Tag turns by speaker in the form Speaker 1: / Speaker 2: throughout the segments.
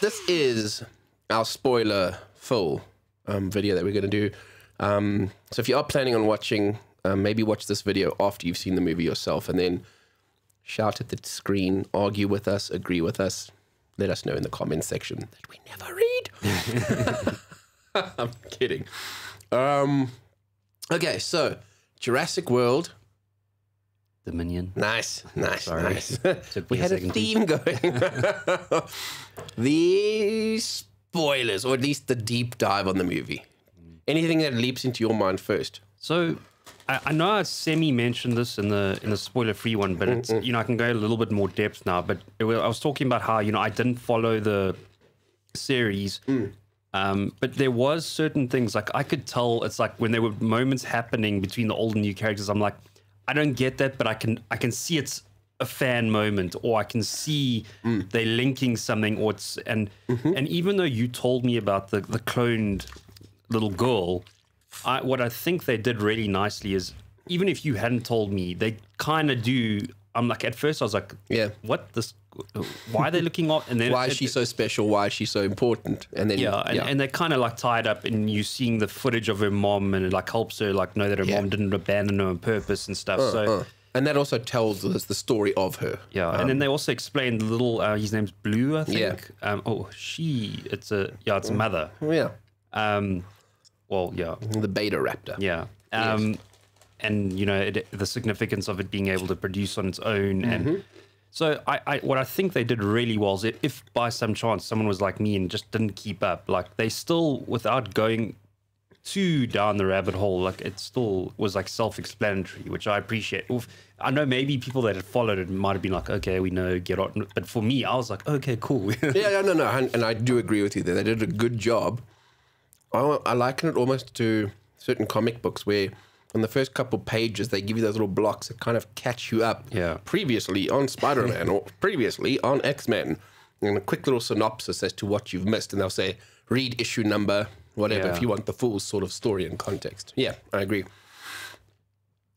Speaker 1: this is our spoiler full video that we're going to do. So if you are planning on watching, maybe watch this video after you've seen the movie yourself, and then shout at the screen, argue with us, agree with us. Let us know in the comments section that we never read. I'm kidding. Okay, so Jurassic World
Speaker 2: Dominion.
Speaker 1: Nice.
Speaker 2: Sorry.
Speaker 1: We had a theme going. The spoilers, or at least the deep dive on the movie. Anything that leaps into your mind first?
Speaker 2: So I know I semi-mentioned this in the spoiler-free one, but it's, I can go a little bit more depth now. But I was talking about how I didn't follow the series, but there was certain things like I could tell. It's like when there were moments happening between the old and new characters, I'm like, I don't get that, but I can see it's a fan moment, or I can see they're linking something, or it's and even though you told me about the cloned little girl, what I think they did really nicely is, even if you hadn't told me, they kind of do. I'm like, at first I was like,
Speaker 1: yeah,
Speaker 2: what this? Why are they looking up? And then
Speaker 1: why is she so special? Why is she so important? And then
Speaker 2: and they're kind of like tied up, and you seeing the footage of her mom, and it like helps her like know that her mom didn't abandon her on purpose and stuff.
Speaker 1: And that also tells us the story of her.
Speaker 2: Yeah, and then they also explained the little his name's Blue, I think.
Speaker 1: Yeah.
Speaker 2: It's a mother.
Speaker 1: Yeah.
Speaker 2: Well, yeah.
Speaker 1: The beta raptor.
Speaker 2: Yeah.
Speaker 1: Yes.
Speaker 2: And the significance of it being able to produce on its own, and so what I think they did really well is if by some chance someone was like me and just didn't keep up, like they still, without going too down the rabbit hole, like it still was like self-explanatory, which I appreciate. I know maybe people that had followed it might have been like, okay, we know, get on. But for me, I was like, okay, cool.
Speaker 1: No, and I do agree with you there. They did a good job. I liken it almost to certain comic books where on the first couple pages they give you those little blocks that kind of catch you up.
Speaker 2: Yeah.
Speaker 1: Previously on Spider-Man or previously on X-Men, and a quick little synopsis as to what you've missed, and they'll say read issue number whatever if you want the full sort of story and context. Yeah, I agree.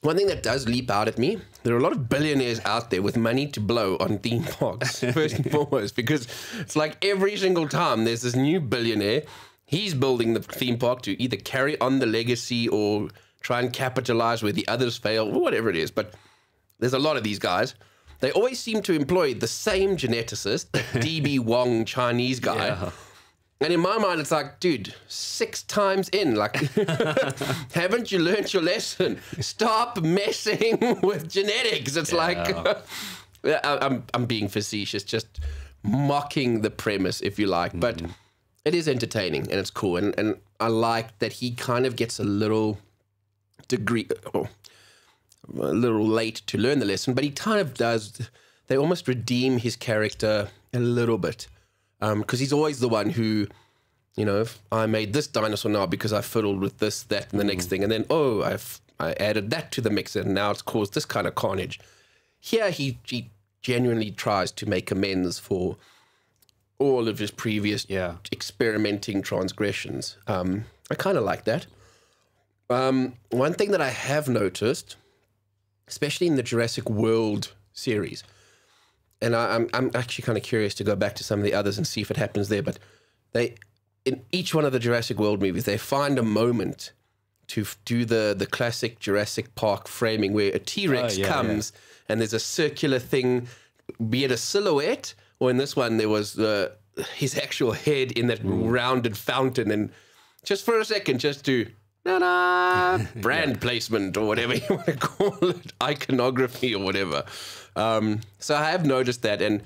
Speaker 1: One thing that does leap out at me, there are a lot of billionaires out there with money to blow on theme parks, first and foremost, because it's like every single time there's this new billionaire, he's building the theme park to either carry on the legacy or try and capitalize where the others fail, or whatever it is. But there's a lot of these guys. They always seem to employ the same geneticist, the DB Wong Chinese guy. Yeah. And in my mind, it's like, dude, 6 times in, like, haven't you learned your lesson? Stop messing with genetics. It's like, I'm being facetious, just mocking the premise, if you like. But it is entertaining and it's cool. And I like that he kind of gets a little late to learn the lesson, but he kind of does. They almost redeem his character a little bit. Because he's always the one who, if I made this dinosaur now because I fiddled with this, that, and the next thing. And then, I added that to the mix and now it's caused this kind of carnage. Here, he genuinely tries to make amends for all of his previous experimenting transgressions. I kind of like that. One thing that I have noticed, especially in the Jurassic World series, and I'm actually kind of curious to go back to some of the others and see if it happens there, but in each one of the Jurassic World movies, they find a moment to do the classic Jurassic Park framing where a T-Rex comes and there's a circular thing, be it a silhouette, or in this one there was his actual head in that rounded fountain, and just for a second, just to brand placement or whatever you want to call it, iconography or whatever. So I have noticed that, and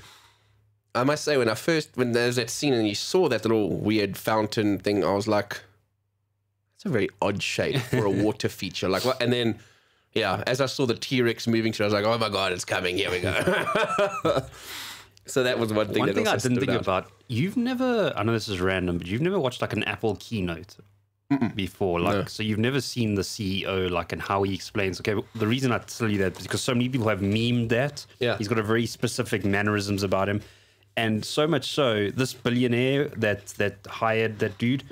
Speaker 1: I must say when there's that scene and you saw that little weird fountain thing, I was like, it's a very odd shape for a water feature. Like what? And then, as I saw the T-Rex moving through, I was like, oh my God, it's coming. Here we go. So that was one thing. One thing I didn't think about.
Speaker 2: You've never, I know this is random, but you've never watched like an Apple keynote before, like, so you've never seen the CEO, like, and how he explains. Okay, the reason I tell you that is because so many people have memed that. Yeah, he's got a very specific mannerisms about him, and so much so, this billionaire that hired that dude,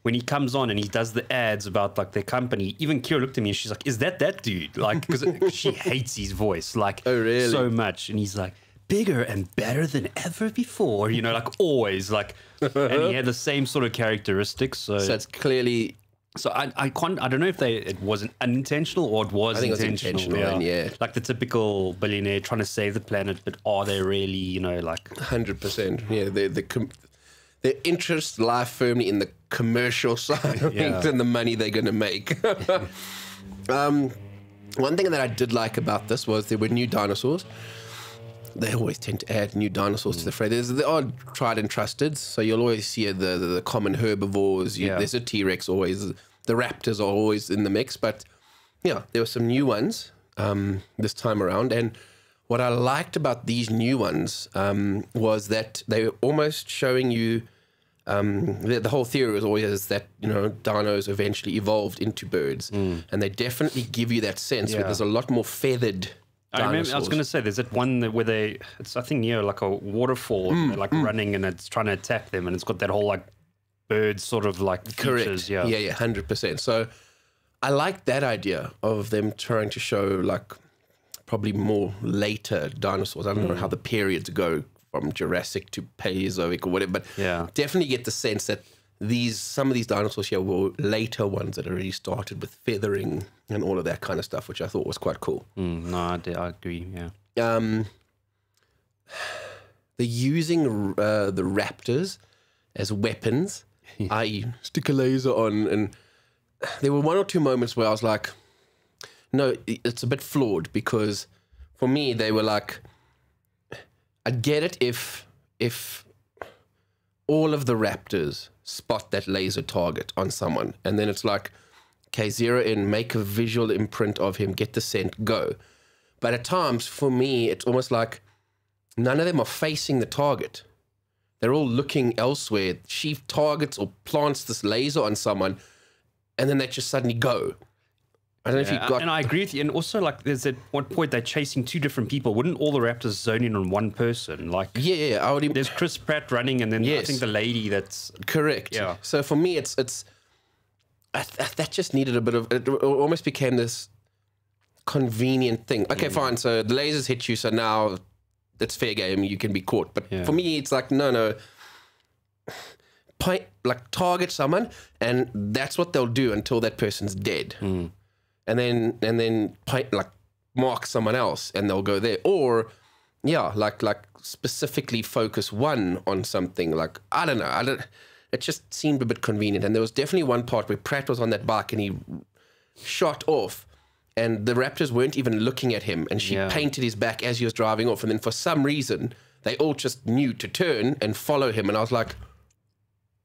Speaker 2: when he comes on and he does the ads about like their company, even Kira looked at me and she's like, "Is that dude?" Like, because she hates his voice, like,
Speaker 1: oh really?
Speaker 2: So much, and he's like, bigger and better than ever before, you know, like always, like, and he had the same sort of characteristics. So
Speaker 1: it's clearly.
Speaker 2: So I don't know if it wasn't unintentional or it was intentional.
Speaker 1: Yeah.
Speaker 2: Like the typical billionaire trying to save the planet, but are they really, you know, like
Speaker 1: 100%? Yeah, their interests lie firmly in the commercial side of things and the money they're going to make. One thing that I did like about this was there were new dinosaurs. They always tend to add new dinosaurs to the fray. They are tried and trusted, so you'll always see the common herbivores. There's a T-Rex always. The Raptors are always in the mix, but yeah, there were some new ones this time around. And what I liked about these new ones was that they were almost showing you. The whole theory was always that, you know, dinos eventually evolved into birds, and they definitely give you that sense where there's a lot more feathered.
Speaker 2: I remember, I was going to say, there's that one where it's I think near like a waterfall, and they're like running and it's trying to attack them, and it's got that whole like bird sort of like features.
Speaker 1: Correct. Yeah, 100%. So I like that idea of them trying to show like probably more later dinosaurs. I don't know how the periods go from Jurassic to Paleozoic or whatever, but definitely get the sense that some of these dinosaurs here were later ones that already started with feathering and all of that kind of stuff, which I thought was quite cool.
Speaker 2: No, I agree. Yeah.
Speaker 1: They're using the Raptors as weapons, i.e., stick a laser on, and there were one or two moments where I was like, no, it's a bit flawed, because for me they were like, I'd get it if all of the Raptors spot that laser target on someone, and then it's like, okay, zero in, make a visual imprint of him, get the scent, go. But at times, for me, it's almost like none of them are facing the target. They're all looking elsewhere. She targets or plants this laser on someone, and then they just suddenly go. I don't know if you got...
Speaker 2: And I agree with you. And also, like, there's at one point they're chasing two different people. Wouldn't all the Raptors zone in on one person? Like,
Speaker 1: yeah, I would even...
Speaker 2: There's Chris Pratt running, and then I think the lady that's...
Speaker 1: Correct.
Speaker 2: Yeah.
Speaker 1: So for me, it's that just needed a bit of... It almost became this convenient thing. Okay, fine. So the lasers hit you, so now it's fair game. You can be caught. But for me, it's like, no. Like, target someone, and that's what they'll do until that person's dead. And then like mark someone else, and they'll go there. Or, like specifically focus one on something. Like, I don't know. It just seemed a bit convenient. And there was definitely one part where Pratt was on that bike and he shot off, and the Raptors weren't even looking at him, and she painted his back as he was driving off. And then for some reason, they all just knew to turn and follow him. And I was like,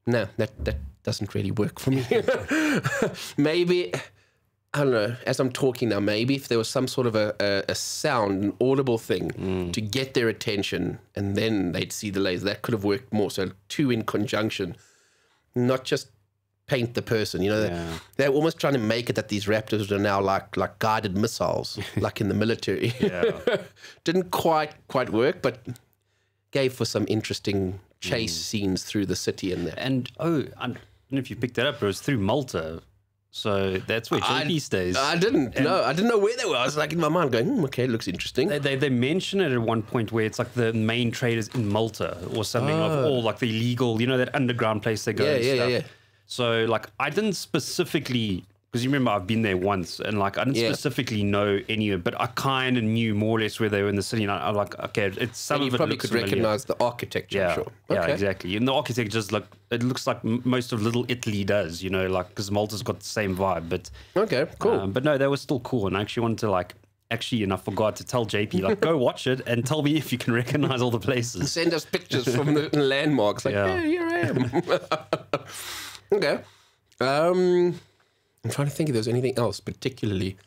Speaker 1: no, that doesn't really work for me. Maybe, I don't know, as I'm talking now, maybe if there was some sort of a sound, an audible thing to get their attention, and then they'd see the laser, that could have worked more. So two in conjunction, not just paint the person, you know. They're almost trying to make it that these Raptors are now like guided missiles, like in the military. Didn't quite work, but gave for some interesting chase scenes through the city and that.
Speaker 2: And I don't know if you picked that up, but it was through Malta. So that's where JP stays.
Speaker 1: I didn't know where they were. I was like in my mind going, okay, it looks interesting.
Speaker 2: They mention it at one point where it's like the main trade is in Malta or something, of all like the illegal, you know, that underground place they go and stuff. Yeah. So like I didn't specifically, because you remember I've been there once, and like I didn't specifically know any of it, but I kind of knew more or less where they were in the city, and I'm like, okay, it's some
Speaker 1: and
Speaker 2: of
Speaker 1: you
Speaker 2: it
Speaker 1: probably could recognize the architecture. I'm sure.
Speaker 2: Yeah, exactly. And the architecture it looks like most of Little Italy does, you know, like because Malta's got the same vibe. But
Speaker 1: okay, cool.
Speaker 2: But no, they were still cool, and I actually wanted to like. And I forgot to tell JP, like, go watch it and tell me if you can recognize all the places.
Speaker 1: Send us pictures from the landmarks. Like, yeah, here I am. Okay. I'm trying to think if there's anything else particularly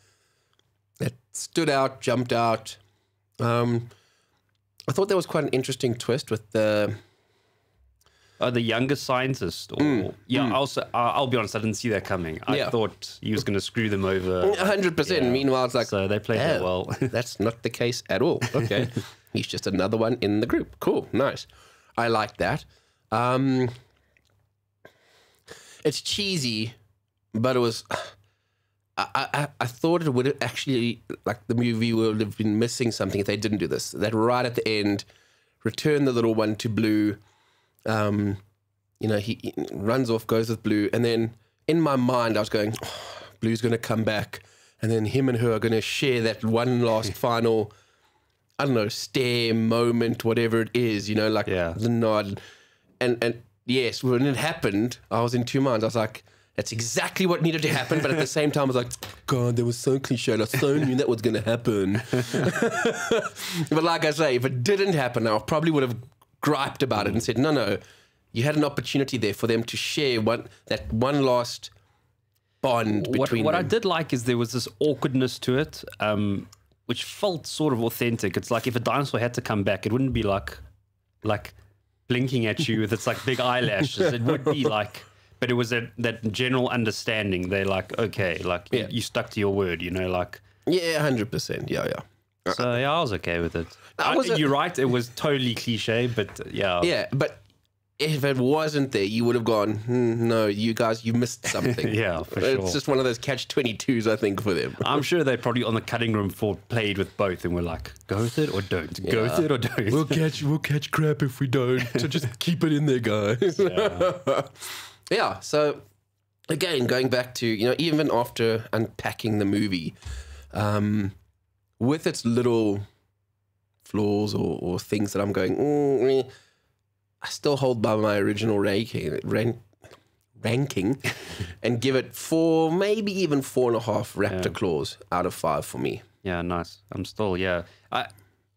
Speaker 1: that stood out, jumped out. I thought there was quite an interesting twist with the
Speaker 2: younger scientist. I'll be honest, I didn't see that coming. I thought he was going to screw them over.
Speaker 1: 100%. Meanwhile, it's like,
Speaker 2: so they played that well.
Speaker 1: That's not the case at all. Okay, he's just another one in the group. Cool, nice. I like that. It's cheesy, but it was. I thought it would have actually, like, the movie would have been missing something if they didn't do this. That right at the end, return the little one to Blue. You know, he runs off, goes with Blue, and then in my mind I was going, oh, Blue's going to come back, and then him and her are going to share that one last final, I don't know, stare moment, whatever it is, you know, like the nod. And yes, when it happened, I was in two minds. I was like, that's exactly what needed to happen, but at the same time I was like, God, that was so cliche. I so knew that was going to happen. But like I say, if it didn't happen, I probably would have griped about it and said, no, you had an opportunity there for them to share that one last bond between
Speaker 2: what
Speaker 1: them.
Speaker 2: I did like is there was this awkwardness to it, which felt sort of authentic. It's like if a dinosaur had to come back, it wouldn't be like blinking at you with its like big eyelashes. It would be like, but it was that general understanding. They're like, okay, like you stuck to your word, you know, like.
Speaker 1: Yeah, 100%. Yeah.
Speaker 2: So yeah, I was okay with it. You're right, it was totally cliche, but yeah.
Speaker 1: Yeah, but if it wasn't there, you would have gone, no, you guys, you missed something.
Speaker 2: Yeah, for sure.
Speaker 1: It's just one of those catch-22s, I think, for them.
Speaker 2: I'm sure they probably on the cutting room floor played with both and were like, go with it or don't. Go with it or don't.
Speaker 1: We'll catch crap if we don't. So just keep it in there, guys. Yeah, so again, going back to, you know, even after unpacking the movie, with its little flaws or things that I'm going, I still hold by my original ranking and give it 4, maybe even 4.5 raptor claws out of 5 for me.
Speaker 2: Yeah, nice. I'm still,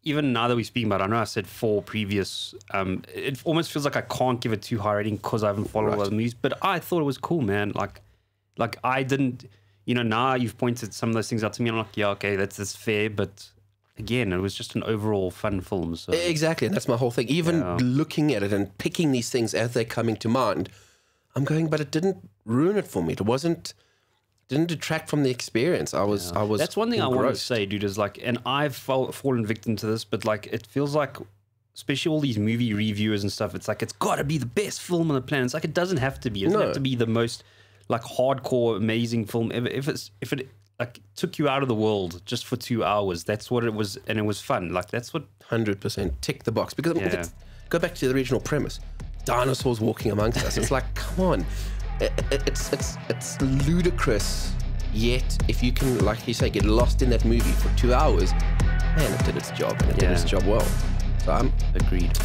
Speaker 2: even now that we're speaking about it, I know I said 4 previous, it almost feels like I can't give it too high rating because I haven't followed other movies, but I thought it was cool, man. Like I didn't, you know, now you've pointed some of those things out to me, and I'm like, yeah, okay, that's fair, but again, it was just an overall fun film. So.
Speaker 1: Exactly, and that's my whole thing. Even looking at it and picking these things as they're coming to mind, I'm going, but it didn't ruin it for me. It didn't detract from the experience. I was.
Speaker 2: That's one thing
Speaker 1: engrossed.
Speaker 2: I want to say, dude. Is like, and I've fallen victim to this, but like, it feels like, especially all these movie reviewers and stuff. It's like it's got to be the best film on the planet. It's like it doesn't have to be. It doesn't have to be the most like hardcore amazing film ever. If it like took you out of the world just for 2 hours, that's what it was, and it was fun. Like that's what
Speaker 1: 100% tick the box. Because I mean, go back to the original premise: dinosaurs walking amongst us. It's like, come on, it's ludicrous. Yet, if you can, like you say, get lost in that movie for 2 hours, man, it did its job, and it did its job well. So I'm
Speaker 2: agreed.